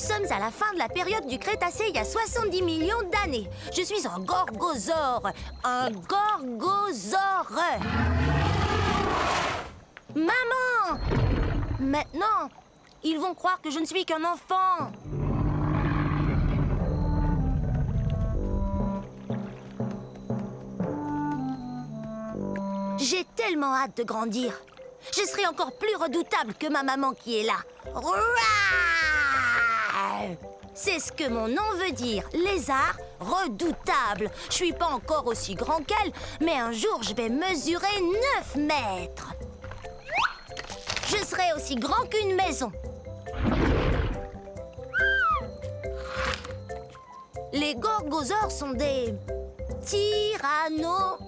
sommes à la fin de la période du Crétacé il y a 70 millions d'années. Je suis un gorgosaure. Un gorgosaure. Maman! Maintenant, ils vont croire que je ne suis qu'un enfant. J'ai tellement hâte de grandir. Je serai encore plus redoutable que ma maman qui est là. C'est ce que mon nom veut dire, lézard redoutable. Je suis pas encore aussi grand qu'elle, mais un jour je vais mesurer 9 mètres. Je serai aussi grand qu'une maison. Les gorgosaures sont des tyrannosaures.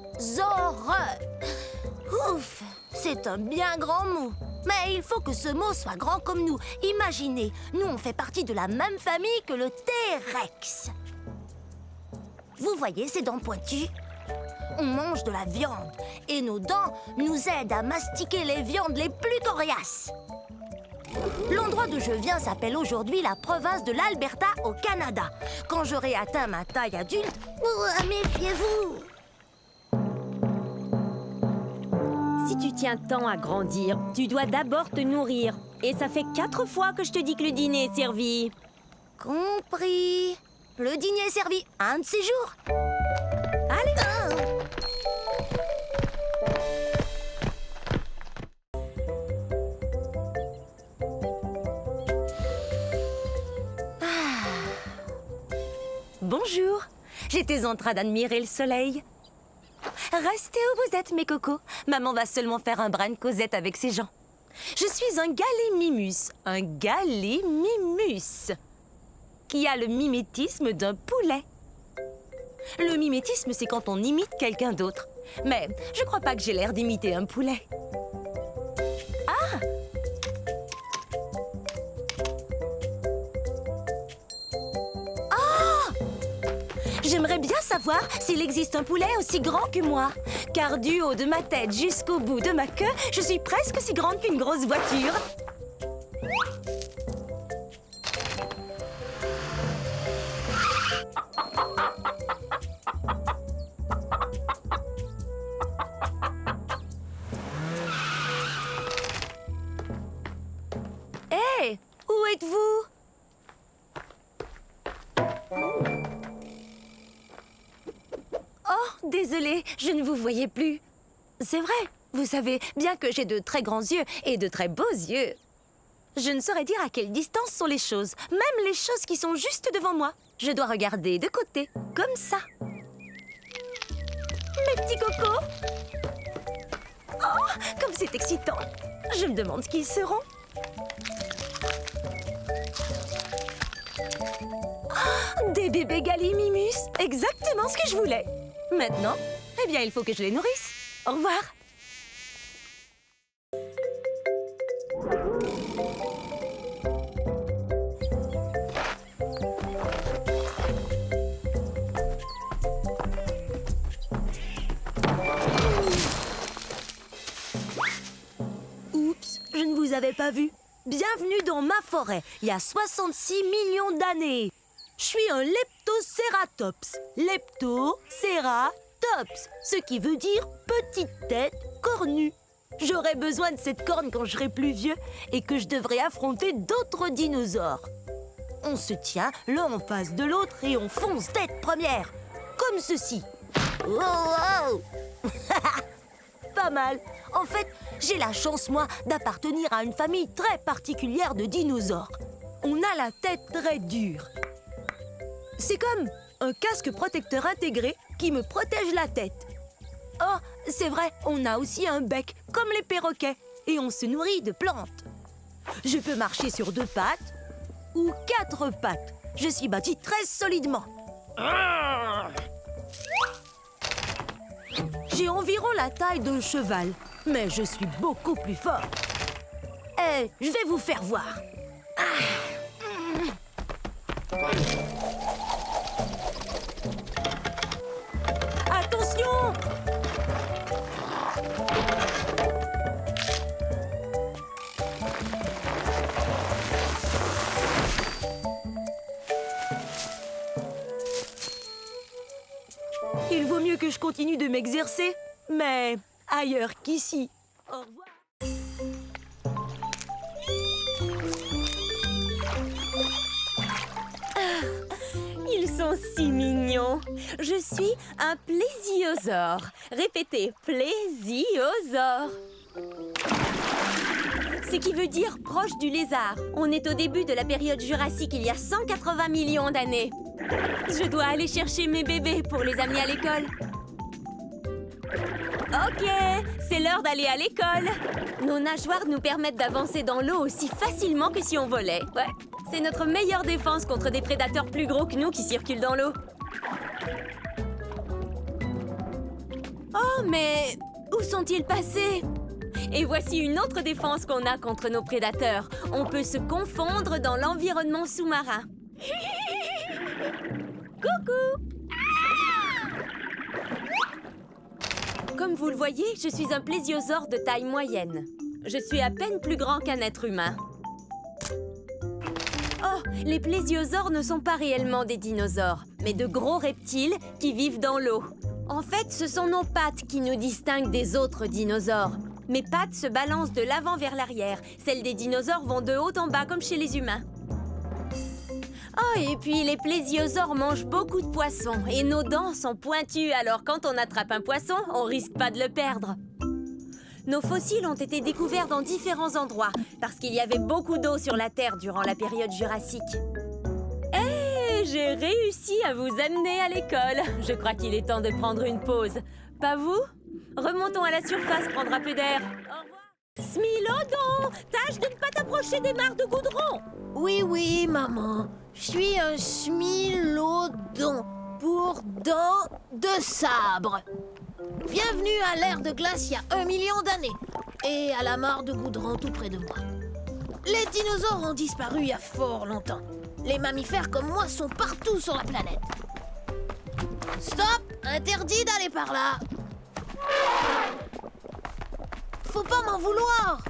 Ouf, c'est un bien grand mot. Mais il faut que ce mot soit grand comme nous. Imaginez, nous on fait partie de la même famille que le T-Rex. Vous voyez ces dents pointues? On mange de la viande et nos dents nous aident à mastiquer les viandes les plus coriaces. L'endroit d'où je viens s'appelle aujourd'hui la province de l'Alberta au Canada. Quand j'aurai atteint ma taille adulte, méfiez-vous! Si tu tiens tant à grandir, tu dois d'abord te nourrir. Et ça fait 4 fois que je te dis que le dîner est servi. Compris. Le dîner est servi un de ces jours. Allez. Bonjour. J'étais en train d'admirer le soleil. Restez où vous êtes, mes cocos. Maman va seulement faire un brin de causette avec ses gens. Je suis un gallimimus. Un gallimimus. Qui a le mimétisme d'un poulet. Le mimétisme, c'est quand on imite quelqu'un d'autre. Mais je crois pas que j'ai l'air d'imiter un poulet. Ah! J'aimerais bien savoir s'il existe un poulet aussi grand que moi. Car du haut de ma tête jusqu'au bout de ma queue, je suis presque si grande qu'une grosse voiture. Hé, où êtes-vous? Oh, désolée, je ne vous voyais plus. C'est vrai, vous savez bien que j'ai de très grands yeux et de très beaux yeux. Je ne saurais dire à quelle distance sont les choses, même les choses qui sont juste devant moi. Je dois regarder de côté, comme ça. Mes petits cocos! Oh, comme c'est excitant! Je me demande ce qu'ils seront. Oh, des bébés gallimimus, exactement ce que je voulais. Maintenant, eh bien, il faut que je les nourrisse. Au revoir. Oups, je ne vous avais pas vu. Bienvenue dans ma forêt, il y a 66 millions d'années. Je suis un leptocératops. Leptocératops, ce qui veut dire petite tête cornue. J'aurai besoin de cette corne quand je serai plus vieux et que je devrai affronter d'autres dinosaures. On se tient l'un en face de l'autre et on fonce tête première, comme ceci. Oh, oh. Pas mal. En fait, j'ai la chance, moi, d'appartenir à une famille très particulière de dinosaures. On a la tête très dure. C'est comme un casque protecteur intégré qui me protège la tête. Oh, c'est vrai, on a aussi un bec, comme les perroquets, et on se nourrit de plantes. Je peux marcher sur 2 pattes ou 4 pattes. Je suis bâti très solidement. J'ai environ la taille d'un cheval, mais je suis beaucoup plus fort. Et je vais vous faire voir. Attention! que je continue de m'exercer. Mais ailleurs qu'ici. Au revoir. Ils sont si mignons. Je suis un plésiosaure. Répétez, plésiosaure. Ce qui veut dire proche du lézard. On est au début de la période jurassique, il y a 180 millions d'années. Je dois aller chercher mes bébés pour les amener à l'école. Ok, c'est l'heure d'aller à l'école. Nos nageoires nous permettent d'avancer dans l'eau aussi facilement que si on volait. Ouais, c'est notre meilleure défense contre des prédateurs plus gros que nous qui circulent dans l'eau. Oh, mais où sont-ils passés? Et voici une autre défense qu'on a contre nos prédateurs. On peut se confondre dans l'environnement sous-marin. Coucou! Comme vous le voyez, je suis un plésiosaure de taille moyenne. Je suis à peine plus grand qu'un être humain. Oh, les plésiosaures ne sont pas réellement des dinosaures, mais de gros reptiles qui vivent dans l'eau. En fait, ce sont nos pattes qui nous distinguent des autres dinosaures. Mes pattes se balancent de l'avant vers l'arrière. Celles des dinosaures vont de haut en bas, comme chez les humains. Oh, et puis les plésiosaures mangent beaucoup de poissons. Et nos dents sont pointues, alors quand on attrape un poisson, on risque pas de le perdre. Nos fossiles ont été découverts dans différents endroits, parce qu'il y avait beaucoup d'eau sur la Terre durant la période jurassique. Hé, j'ai réussi à vous amener à l'école. Je crois qu'il est temps de prendre une pause. Pas vous? Remontons à la surface, prendre un peu d'air. Au revoir. Smilodon, tâche de ne pas t'approcher des mares de goudron. Oui, maman. Je suis un smilodon pour dents de sabre. Bienvenue à l'ère de glace il y a 1 million d'années et à la mare de goudron tout près de moi. Les dinosaures ont disparu il y a fort longtemps. Les mammifères comme moi sont partout sur la planète. Stop! Interdit d'aller par là. Faut pas m'en vouloir.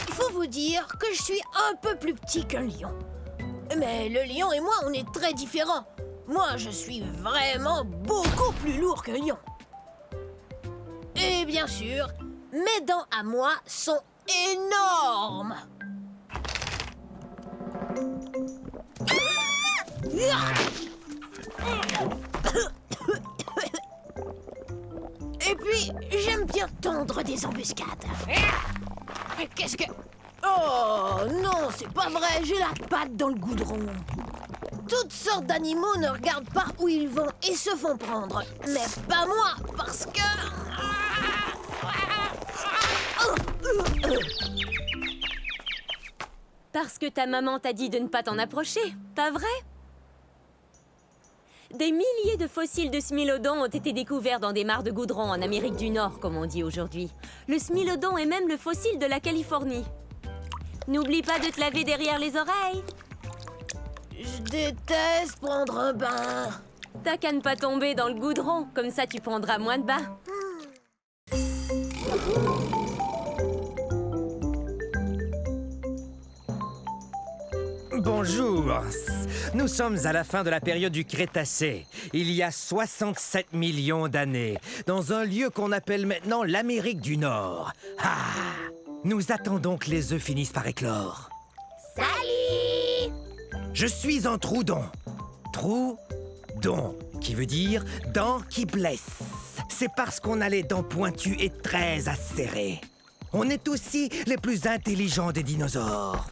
Il faut vous dire que je suis un peu plus petit qu'un lion. Mais le lion et moi, on est très différents. Moi, je suis vraiment beaucoup plus lourd qu'un lion. Et bien sûr, mes dents à moi sont énormes. Et puis, j'aime bien tondre des embuscades. Qu'est-ce que... Oh, non, c'est pas vrai, j'ai la patte dans le goudron. Toutes sortes d'animaux ne regardent pas où ils vont et se font prendre. Mais pas moi, parce que... Parce que ta maman t'a dit de ne pas t'en approcher, pas vrai? Des milliers de fossiles de smilodon ont été découverts dans des mares de goudron en Amérique du Nord, comme on dit aujourd'hui. Le smilodon est même le fossile de la Californie. N'oublie pas de te laver derrière les oreilles. Je déteste prendre un bain. T'as qu'à ne pas tomber dans le goudron, comme ça tu prendras moins de bains. Bonjour. Nous sommes à la fin de la période du Crétacé, il y a 67 millions d'années, dans un lieu qu'on appelle maintenant l'Amérique du Nord. Ah! Nous attendons que les œufs finissent par éclore. Salut! Je suis un troudon. Troudon, qui veut dire dents qui blessent. C'est parce qu'on a les dents pointues et très acérées. On est aussi les plus intelligents des dinosaures.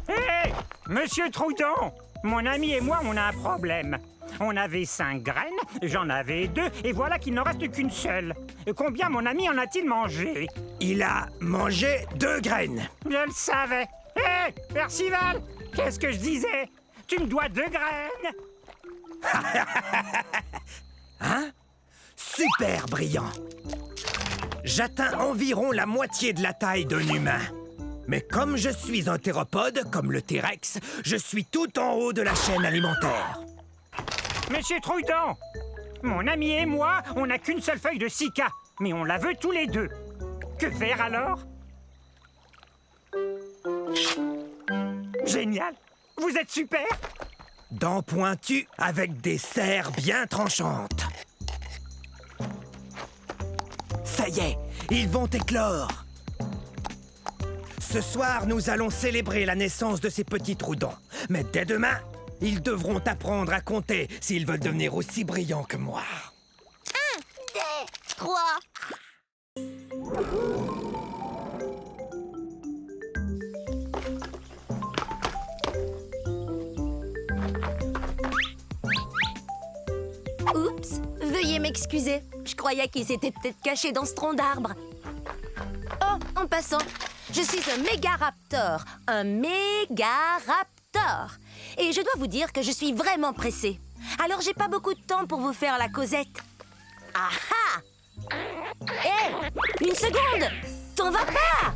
Hé! Monsieur Troudon! Mon ami et moi, on a un problème. On avait 5 graines, j'en avais 2, et voilà qu'il n'en reste qu'une seule. Combien mon ami en a-t-il mangé? Il a mangé 2 graines. Je le savais. Hé! Percival! Qu'est-ce que je disais? Tu me dois 2 graines! Hein? Super brillant! J'atteins environ la moitié de la taille d'un humain. Mais comme je suis un théropode, comme le T-Rex, je suis tout en haut de la chaîne alimentaire. Monsieur Troudon! Mon ami et moi, on n'a qu'une seule feuille de cica, mais on la veut tous les deux. Que faire alors? Génial! Vous êtes super! Dents pointues avec des serres bien tranchantes. Ça y est, ils vont éclore. Ce soir, nous allons célébrer la naissance de ces petits troudons. Mais dès demain, ils devront apprendre à compter s'ils veulent devenir aussi brillants que moi. 3. Oups, veuillez m'excuser. Je croyais qu'il s'était peut-être caché dans ce tronc d'arbre. Oh, en passant, je suis un Mégaraptor. Un Mégaraptor. Et je dois vous dire que je suis vraiment pressée. Alors j'ai pas beaucoup de temps pour vous faire la causette. Ah ah! Hé! Une seconde! T'en vas pas!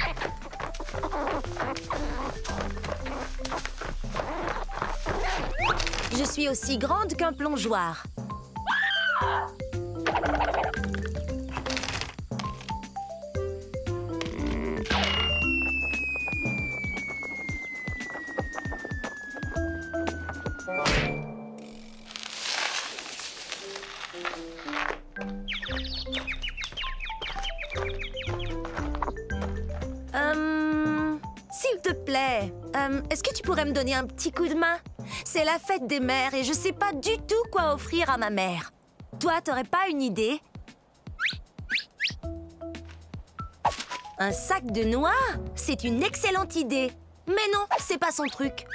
Je suis aussi grande qu'un plongeoir. S'il te plaît, est-ce que tu pourrais me donner un petit coup de main? C'est la fête des mères et je sais pas du tout quoi offrir à ma mère. Toi, t'aurais pas une idée? Un sac de noix? C'est une excellente idée. Mais non, c'est pas son truc.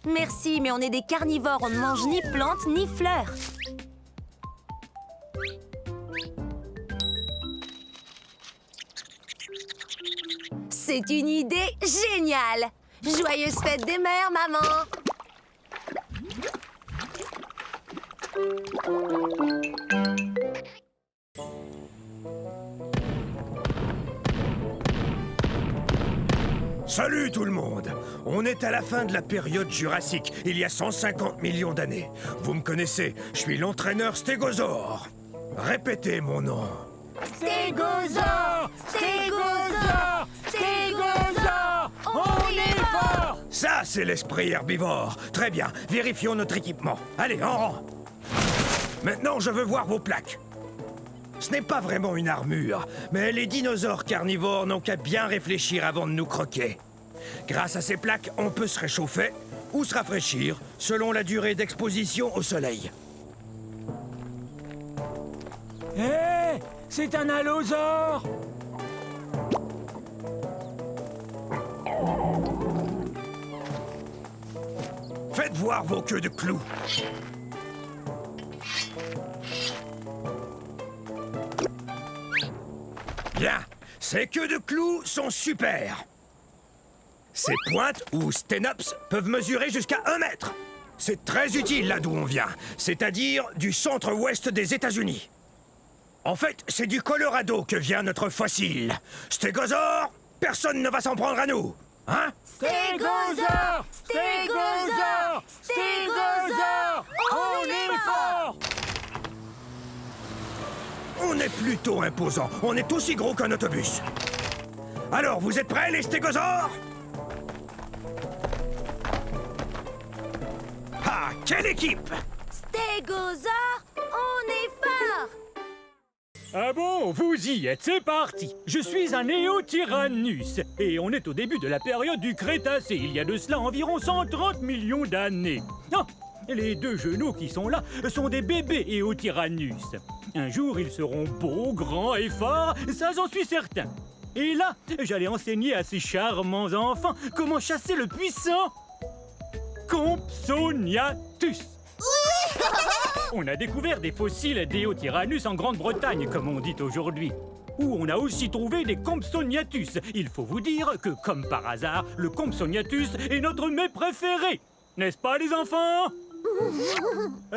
Merci, mais on est des carnivores, on ne mange ni plantes ni fleurs. C'est une idée géniale! Joyeuse fête des mères, maman! Salut tout le monde! On est à la fin de la période jurassique, il y a 150 millions d'années. Vous me connaissez, je suis l'entraîneur Stégosaure. Répétez mon nom. Stégosaure! Stégosaure! Stégosaure! On est fort! Ça, c'est l'esprit herbivore. Très bien, vérifions notre équipement. Allez, en rang. Maintenant, je veux voir vos plaques. Ce n'est pas vraiment une armure, mais les dinosaures carnivores n'ont qu'à bien réfléchir avant de nous croquer. Grâce à ces plaques, on peut se réchauffer ou se rafraîchir selon la durée d'exposition au soleil. Hé! C'est un allosaure! Faites voir vos queues de clous. Bien, ces queues de clous sont super. Ces pointes, ou sténops, peuvent mesurer jusqu'à 1 mètre. C'est très utile là d'où on vient, c'est-à-dire du centre-ouest des États-Unis. En fait, c'est du Colorado que vient notre fossile. Stégosaure, personne ne va s'en prendre à nous, hein? Stégosaure! Stégosaure! Stégosaure! On est fort! On est plutôt imposant. On est aussi gros qu'un autobus. Alors, vous êtes prêts, les stégosaures? Ah, quelle équipe! Stégosaure, on est fort! Ah bon, vous y êtes, c'est parti. Je suis un Néotyrannus et on est au début de la période du Crétacé, il y a de cela environ 130 millions d'années. Ah, les deux genoux qui sont là sont des bébés Néotyrannus. Un jour, ils seront beaux, grands et forts, ça j'en suis certain. Et là, j'allais enseigner à ces charmants enfants comment chasser le puissant Compsognathus. On a découvert des fossiles d'Éotyrannus en Grande-Bretagne, comme on dit aujourd'hui, où on a aussi trouvé des Compsognathus. Il faut vous dire que, comme par hasard, le Compsognathus est notre mets préféré. N'est-ce pas, les enfants?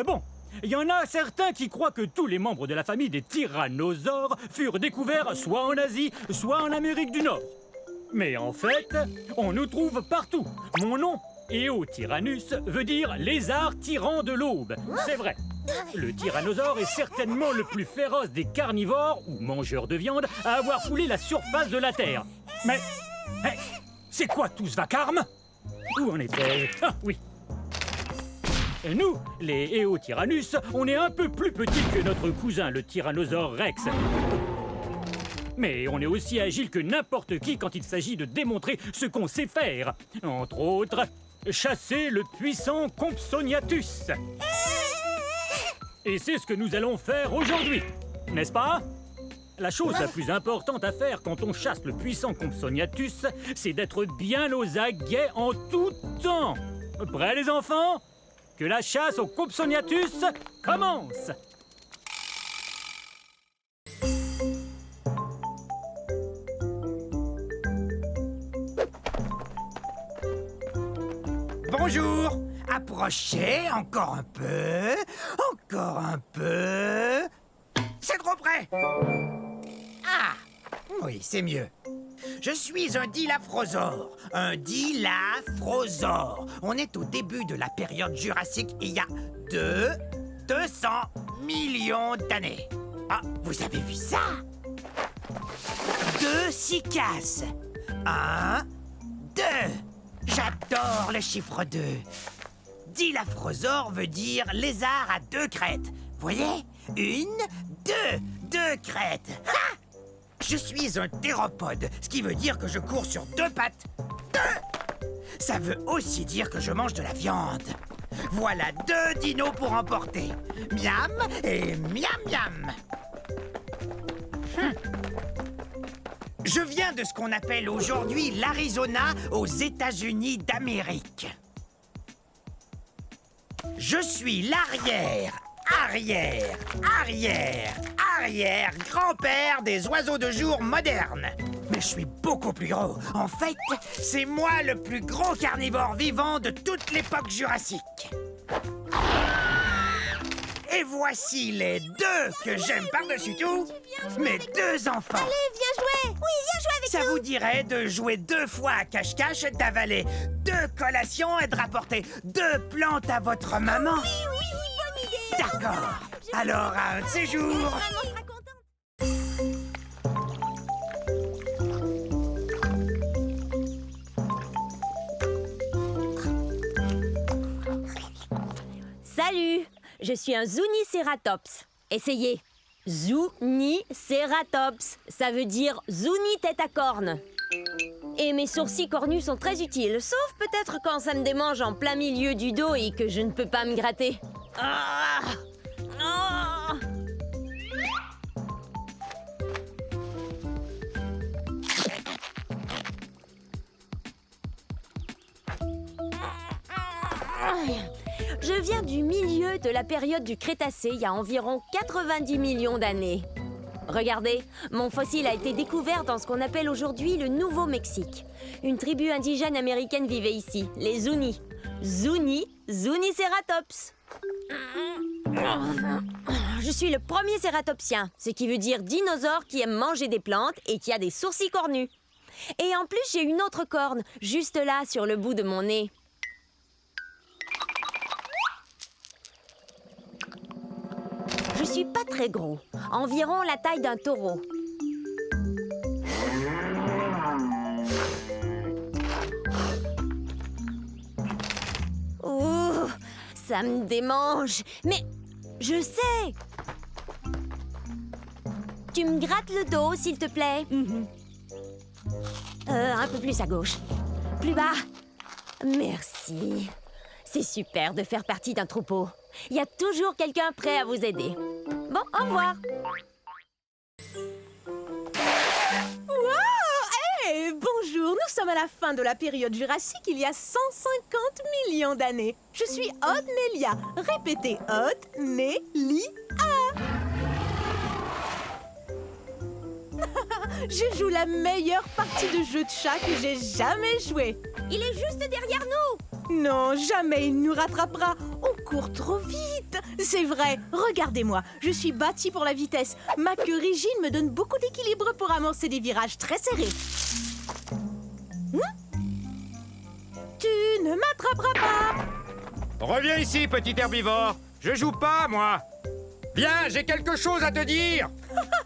Bon, il y en a certains qui croient que tous les membres de la famille des tyrannosaures furent découverts soit en Asie, soit en Amérique du Nord. Mais en fait, on nous trouve partout. Mon nom, Éotyrannus, veut dire lézard tyran de l'aube. C'est vrai. Le tyrannosaure est certainement le plus féroce des carnivores, ou mangeurs de viande, à avoir foulé la surface de la Terre. Mais, c'est quoi tout ce vacarme? Où en était-je? Ah, oui. Et nous, les Eotyrannus, on est un peu plus petits que notre cousin, le Tyrannosaure Rex. Mais on est aussi agile que n'importe qui quand il s'agit de démontrer ce qu'on sait faire. Entre autres, chasser le puissant Compsognathus. Et c'est ce que nous allons faire aujourd'hui, n'est-ce pas? La chose la plus importante à faire quand on chasse le puissant Compsognathus, c'est d'être bien aux aguets en tout temps. Prêts les enfants? Que la chasse au Compsognathus commence! Bonjour! Approchez, encore un peu, encore un peu. C'est trop près! Ah! Oui, c'est mieux. Je suis un dilaphrosore. Un dilaphrosore. On est au début de la période jurassique, il y a 200 millions d'années. Ah, vous avez vu ça? 2 cycasses. 1, 2. J'adore le chiffre 2. Dilaphrosore veut dire lézard à 2 crêtes. Voyez? 1, 2. 2 crêtes. Ha! Je suis un théropode, ce qui veut dire que je cours sur 2 pattes. 2! Ça veut aussi dire que je mange de la viande. Voilà 2 dinos pour emporter. Miam et miam miam. Je viens de ce qu'on appelle aujourd'hui l'Arizona aux États-Unis d'Amérique. Je suis arrière grand-père des oiseaux de jour modernes. Mais je suis beaucoup plus gros. En fait, c'est moi le plus gros carnivore vivant de toute l'époque jurassique. Et voici les 2 que j'aime par-dessus tout, mes 2 enfants. Allez, viens jouer. Oui, viens jouer avec Ça vous dirait de jouer 2 fois à cache-cache, d'avaler 2 collations et de rapporter 2 plantes à votre maman? Oui, bonne idée. D'accord. Alors, à un de ces jours... Maman sera contente. Salut, je suis un Zuniceratops. Essayez. Zuniceratops, ça veut dire Zuni tête à cornes. Et mes sourcils cornus sont très utiles, sauf peut-être quand ça me démange en plein milieu du dos et que je ne peux pas me gratter. Ah! Ah! Je viens du milieu de la période du Crétacé, il y a environ 90 millions d'années. Regardez, mon fossile a été découvert dans ce qu'on appelle aujourd'hui le Nouveau-Mexique. Une tribu indigène américaine vivait ici, les Zuni. Zuniceratops. Je suis le premier cératopsien, ce qui veut dire dinosaure qui aime manger des plantes et qui a des sourcils cornus. Et en plus, j'ai une autre corne, juste là, sur le bout de mon nez. Je suis pas très gros, environ la taille d'un taureau. Ouh, ça me démange. Mais je sais. Tu me grattes le dos, s'il te plaît. Un peu plus à gauche. Plus bas. Merci. C'est super de faire partie d'un troupeau. Il y a toujours quelqu'un prêt à vous aider. Bon, au revoir. Hey, bonjour, nous sommes à la fin de la période jurassique, il y a 150 millions d'années. Je suis Odnelia. Répétez, Odnelia. Je joue la meilleure partie de jeu de chat que j'ai jamais joué. Il est juste derrière nous. Non, jamais il nous rattrapera. On court trop vite. C'est vrai, regardez-moi. Je suis bâtie pour la vitesse. Ma queue rigide me donne beaucoup d'équilibre pour amorcer des virages très serrés. Tu ne m'attraperas pas. Reviens ici, petit herbivore. Je joue pas, moi. Viens, j'ai quelque chose à te dire.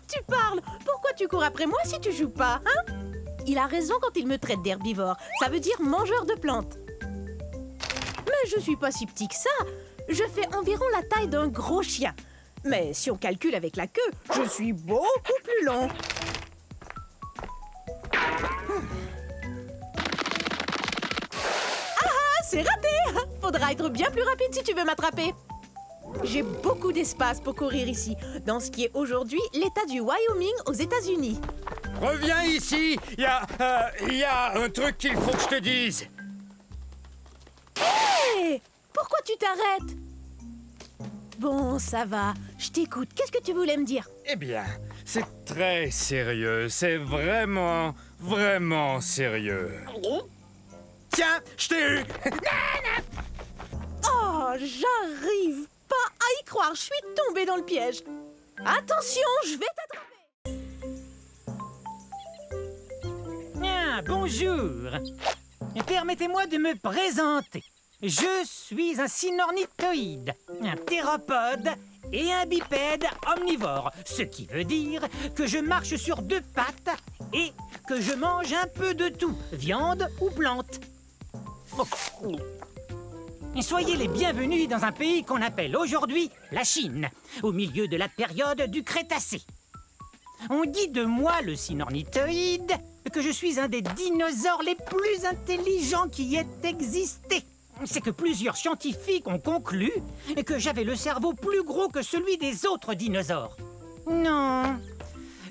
Tu parles. Pourquoi tu cours après moi si tu joues pas, hein? Il a raison quand il me traite d'herbivore. Ça veut dire mangeur de plantes. je suis pas si petit que ça. Je fais environ la taille d'un gros chien. Mais si on calcule avec la queue, je suis beaucoup plus long. Ah, c'est raté! Faudra être bien plus rapide si tu veux m'attraper. J'ai beaucoup d'espace pour courir ici, dans ce qui est aujourd'hui l'État du Wyoming aux États-Unis. Reviens ici. Il y a un truc qu'il faut que je te dise. Hé! Pourquoi tu t'arrêtes? Bon, ça va. Je t'écoute. Qu'est-ce que tu voulais me dire? Eh bien, c'est très sérieux. C'est vraiment, vraiment sérieux. Tiens, je t'ai eu! Oh, j'arrive pas à y croire. Je suis tombée dans le piège. Attention, je vais t'attraper. Ah, bonjour. Permettez-moi de me présenter. Je suis un cynornithoïde, un théropode et un bipède omnivore, ce qui veut dire que je marche sur 2 pattes et que je mange un peu de tout, viande ou plante. Soyez les bienvenus dans un pays qu'on appelle aujourd'hui la Chine, au milieu de la période du Crétacé. On dit de moi, le cynornithoïde, que je suis un des dinosaures les plus intelligents qui ait existé. C'est que plusieurs scientifiques ont conclu que j'avais le cerveau plus gros que celui des autres dinosaures. Non,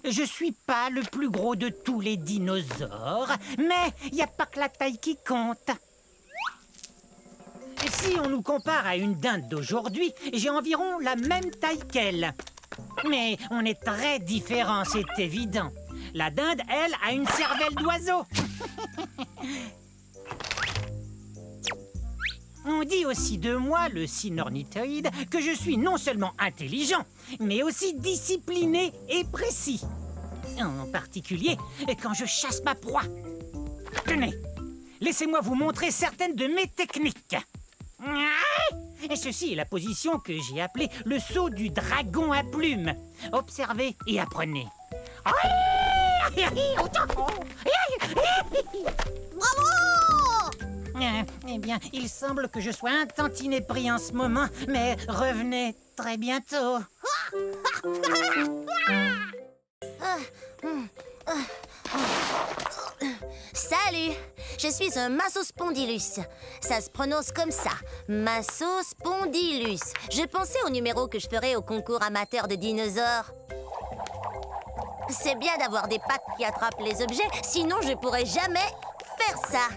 je suis pas le plus gros de tous les dinosaures, mais il n'y a pas que la taille qui compte. Et si on nous compare à une dinde d'aujourd'hui, j'ai environ la même taille qu'elle. Mais on est très différents, c'est évident. La dinde, elle, a une cervelle d'oiseau. On dit aussi de moi, le cynornithoïde, que je suis non seulement intelligent, mais aussi discipliné et précis. En particulier, quand je chasse ma proie. Tenez, laissez-moi vous montrer certaines de mes techniques. Et ceci est la position que j'ai appelée le saut du dragon à plumes. Observez et apprenez. Bravo! Eh bien, il semble que je sois un tantinet pris en ce moment, mais revenez très bientôt. Salut, je suis un Massospondylus. Ça se prononce comme ça, Massospondylus. Je pensais au numéro que je ferais au concours amateur de dinosaures. C'est bien d'avoir des pattes qui attrapent les objets, sinon je pourrais jamais faire ça.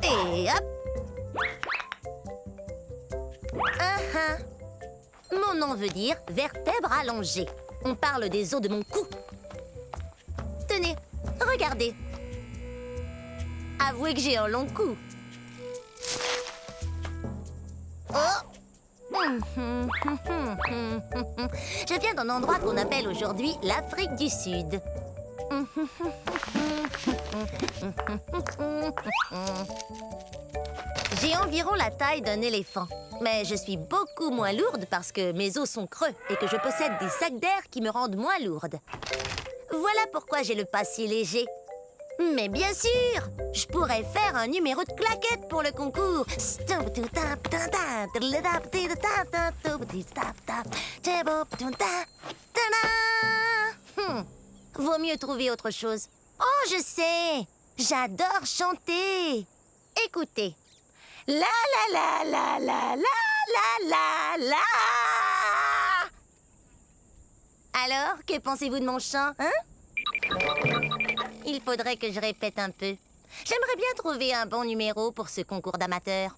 Et hop. Mon nom veut dire vertèbre allongée. On parle des os de mon cou. Tenez, regardez. Avouez que j'ai un long cou. Oh! Je viens d'un endroit qu'on appelle aujourd'hui l'Afrique du Sud. J'ai environ la taille d'un éléphant, mais je suis beaucoup moins lourde parce que mes os sont creux et que je possède des sacs d'air qui me rendent moins lourde. Voilà pourquoi j'ai le pas si léger. Mais bien sûr, je pourrais faire un numéro de claquette pour le concours. Vaut mieux trouver autre chose. Oh, je sais, j'adore chanter. Écoutez. La la la la la la la la. Alors, que pensez-vous de mon chant, hein? Il faudrait que je répète un peu. J'aimerais bien trouver un bon numéro pour ce concours d'amateurs.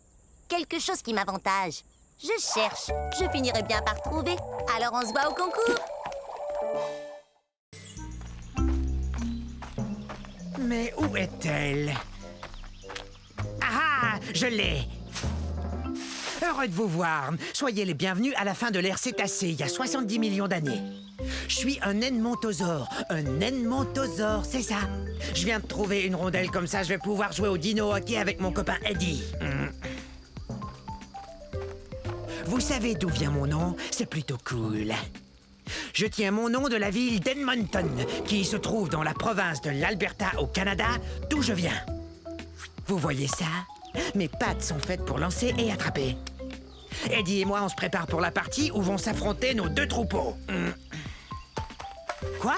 Quelque chose qui m'avantage. Je cherche. Je finirai bien par trouver. Alors on se voit au concours. Mais où est-elle? Ah, je l'ai! Heureux de vous voir. Soyez les bienvenus à la fin de l'ère cétacée, il y a 70 millions d'années. Je suis un edmontosaure. Un edmontosaure, c'est ça. Je viens de trouver une rondelle comme ça, je vais pouvoir jouer au dino hockey avec mon copain Eddie. Vous savez d'où vient mon nom? C'est plutôt cool. Je tiens mon nom de la ville d'Edmonton, qui se trouve dans la province de l'Alberta au Canada, d'où je viens. Vous voyez ça? Mes pattes sont faites pour lancer et attraper. Eddie et moi, on se prépare pour la partie où vont s'affronter nos deux troupeaux. Quoi?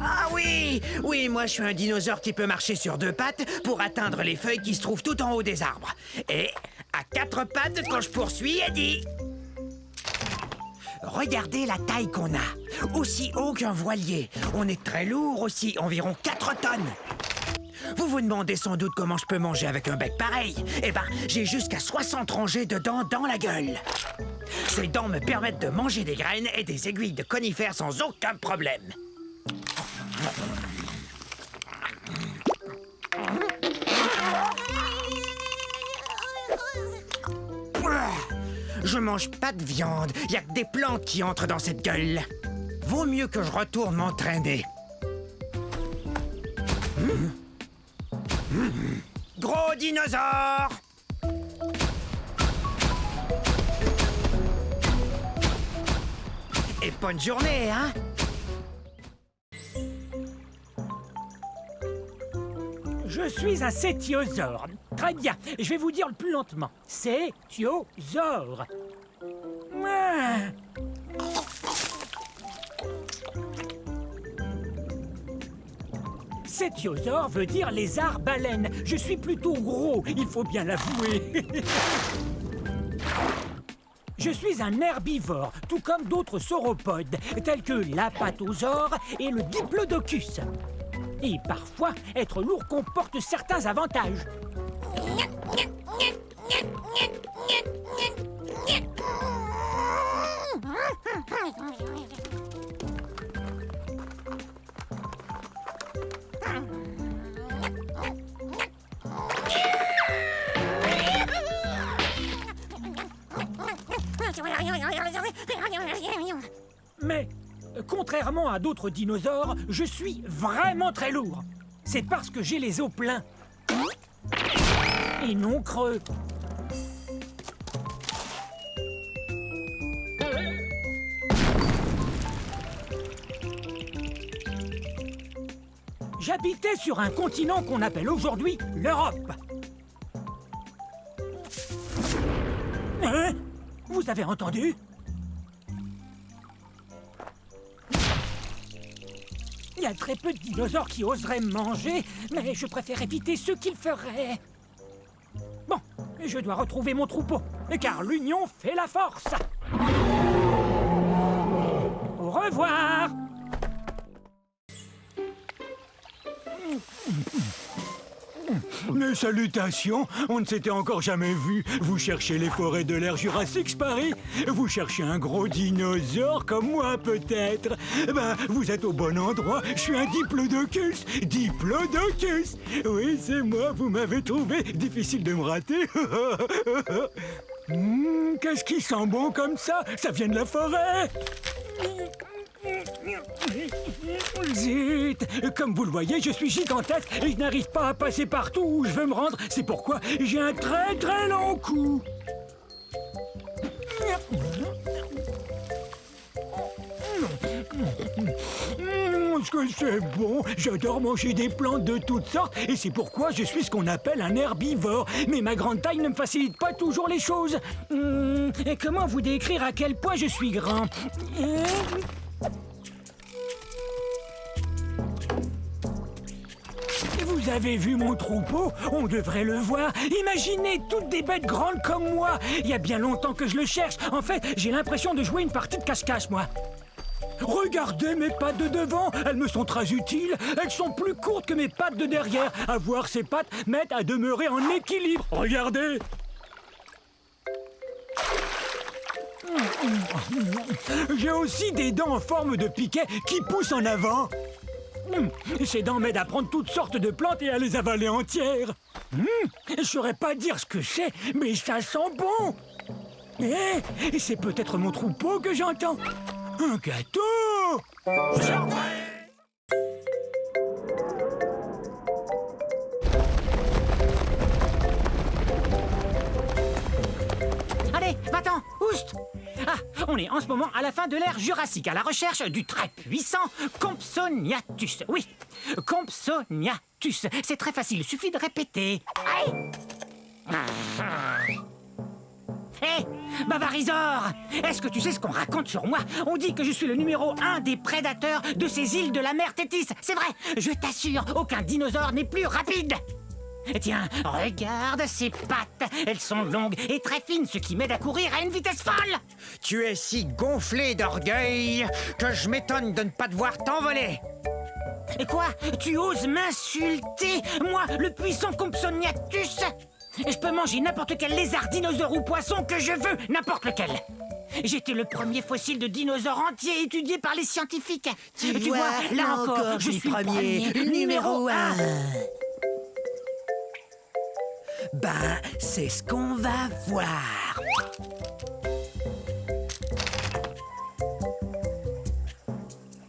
Ah oui! Oui, moi je suis un dinosaure qui peut marcher sur deux pattes pour atteindre les feuilles qui se trouvent tout en haut des arbres. Et à quatre pattes quand je poursuis Eddie. Regardez la taille qu'on a. Aussi haut qu'un voilier. On est très lourd aussi, environ 4 tonnes. Vous vous demandez sans doute comment je peux manger avec un bec pareil. Eh ben, j'ai jusqu'à 60 rangées de dents dans la gueule. Ces dents me permettent de manger des graines et des aiguilles de conifères sans aucun problème. Je mange pas de viande. Y a que des plantes qui entrent dans cette gueule. Vaut mieux que je retourne m'entraîner. Gros dinosaure! Et bonne journée, hein? Je suis un cétiosaure. Très bien, je vais vous dire le plus lentement. Cétiosaure. Ah. Cétiosaure veut dire lézard-baleine. Je suis plutôt gros, il faut bien l'avouer. Je suis un herbivore, tout comme d'autres sauropodes, tels que l'apatosaure et le diplodocus. Et parfois, être lourd comporte certains avantages. Mais, contrairement à d'autres dinosaures, je suis vraiment très lourd. C'est parce que j'ai les os pleins. Et non creux. J'habitais sur un continent qu'on appelle aujourd'hui l'Europe. Hein? Vous avez entendu? Il y a très peu de dinosaures qui oseraient me manger, mais je préfère éviter ceux qui le feraient. Bon, je dois retrouver mon troupeau, car l'union fait la force. Au revoir. Mes salutations, on ne s'était encore jamais vu. Vous cherchez les forêts de l'ère Jurassique, je parie? Vous cherchez un gros dinosaure comme moi, peut-être? Ben, vous êtes au bon endroit. Je suis un diplodocus. Diplodocus! Oui, c'est moi, vous m'avez trouvé. Difficile de me rater. Qu'est-ce qui sent bon comme ça? Ça vient de la forêt. Zut! Comme vous le voyez, je suis gigantesque et je n'arrive pas à passer partout où je veux me rendre. C'est pourquoi j'ai un très très long cou. Est-ce que c'est bon? J'adore manger des plantes de toutes sortes et c'est pourquoi je suis ce qu'on appelle un herbivore. Mais ma grande taille ne me facilite pas toujours les choses. Et comment vous décrire à quel point je suis grand? Vous avez vu mon troupeau? On devrait le voir. Imaginez toutes des bêtes grandes comme moi. Il y a bien longtemps que je le cherche. En fait, j'ai l'impression de jouer une partie de cache-cache, moi. Regardez mes pattes de devant. Elles me sont très utiles. Elles sont plus courtes que mes pattes de derrière. Avoir ces pattes m'aide à demeurer en équilibre. Regardez. J'ai aussi des dents en forme de piquet qui poussent en avant. Ces dents m'aident à prendre toutes sortes de plantes et à les avaler entières. Je saurais pas dire ce que c'est, mais ça sent bon. Et c'est peut-être mon troupeau que j'entends. Un gâteau! Allez, va-t'en, oust! Ah, on est en ce moment à la fin de l'ère Jurassique, à la recherche du très puissant Compsognathus. Oui, Compsognathus. C'est très facile, il suffit de répéter. Aïe! Hé, Bavarisor, est-ce que tu sais ce qu'on raconte sur moi? On dit que je suis le numéro 1 des prédateurs de ces îles de la mer Tétis. C'est vrai, je t'assure, aucun dinosaure n'est plus rapide. Tiens, regarde ces pattes. Elles sont longues et très fines, ce qui m'aide à courir à une vitesse folle. Tu es si gonflé d'orgueil que je m'étonne de ne pas te voir t'envoler. Et quoi? Tu oses m'insulter? Moi, le puissant Compsognathus? Je peux manger n'importe quel lézard, dinosaure ou poisson que je veux, n'importe lequel. J'étais le premier fossile de dinosaure entier étudié par les scientifiques. Tu vois, là encore, je suis le premier, numéro 1. Ben, c'est ce qu'on va voir.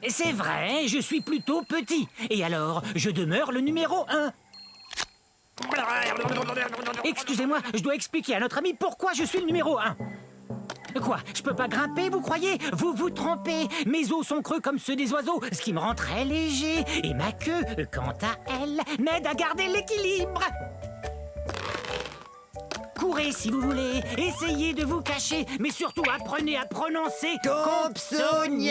C'est vrai, je suis plutôt petit. Et alors, je demeure le numéro 1. Excusez-moi, je dois expliquer à notre ami pourquoi je suis le numéro 1. Quoi, je peux pas grimper, vous croyez? Vous vous trompez. Mes os sont creux comme ceux des oiseaux, ce qui me rend très léger. Et ma queue, quant à elle, m'aide à garder l'équilibre. Courez si vous voulez, essayez de vous cacher, mais surtout apprenez à prononcer Compsognathus.